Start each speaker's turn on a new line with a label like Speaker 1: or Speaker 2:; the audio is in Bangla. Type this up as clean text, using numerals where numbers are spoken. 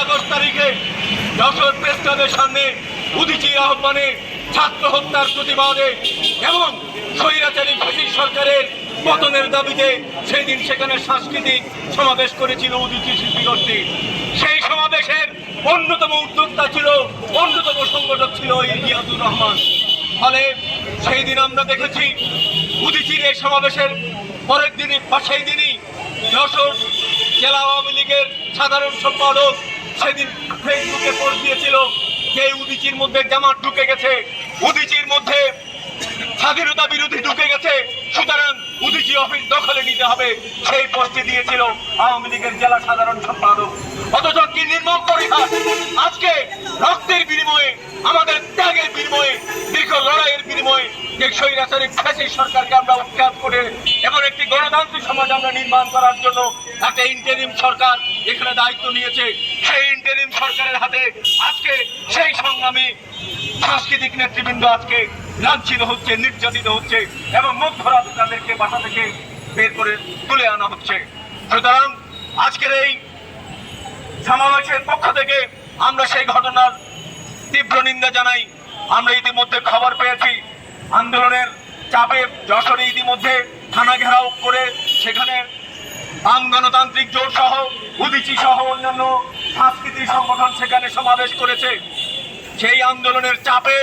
Speaker 1: আগস্ট তারিখে যশোর প্রেস ক্লাবের সামনে উদীচীর আহ্বানে ছাত্র হত্যার প্রতিবাদে এবং স্বৈরাচারী ফ্যাসিস্ট সরকারের পতনের দাবিতে সেই দিন সেখানে সাংস্কৃতিক সমাবেশ করেছিল উদীচী শিল্পী গোষ্ঠী। সেই সমাবেশের অন্যতম উদ্যোক্তা ছিল, অন্যতম সংগঠক ছিল ইলিয়াসুর রহমান। ফলে সেই দিন আমরা দেখেছি উদীচীর এই সমাবেশের পরের দিনই বা সেই দিনই যশোর জেলা আওয়ামী লীগের সাধারণ সম্পাদক সেদিন ফেসবুকে পোস্ট দিয়েছিল যে উদীচীর মধ্যে জামাত ঢুকে গেছে, উদীচীর মধ্যে স্বাধীনতা বিরোধী ঢুকে গেছে, সুতরাং উদীচী অফিস দখলে নিতে হবে, সেই পোস্টে দিয়েছিল আওয়ামী লীগের জেলা সাধারণ সম্পাদক। অথচ কি নির্মম পরিহাস! আজকে রক্তের বিনিময়ে, আমাদের ত্যাগের বিনিময়ে, দীর্ঘ লড়াইয়ের বিনিময়ে যে স্বৈরাচারী ফ্যাসিস্ট সরকারকে আমরা উৎখাত করে এমন একটি গণতান্ত্রিক সমাজ আমরা নির্মাণ করার জন্য একটা ইন্টারিম সরকার এখানে দায়িত্ব নিয়েছে। সেই ইন্টারিম সরকারের হাতে আজকে সেই সংগ্রামী সাংস্কৃতিক নেতৃবৃন্দ আজকে লাঞ্ছিত হচ্ছে, নির্যাতিত হচ্ছে এবং মধ্যরাতে তাদেরকে বাসা থেকে বের করে তুলে আনা হচ্ছে। সুতরাং আজকের এই সমাবেশের পক্ষ থেকে আমরা সেই ঘটনার তীব্র নিন্দা জানাই। আমরা ইতিমধ্যে খবর পেয়েছি আন্দোলনের চাপে যশোরে ইতিমধ্যে থানা ঘেরাও করে সেখানে বাম গণতান্ত্রিক জোট সহ উদীচী সহ অন্যান্য সাংস্কৃতিক সংগঠন সেখানে সমাবেশ করেছে। সেই আন্দোলনের চাপে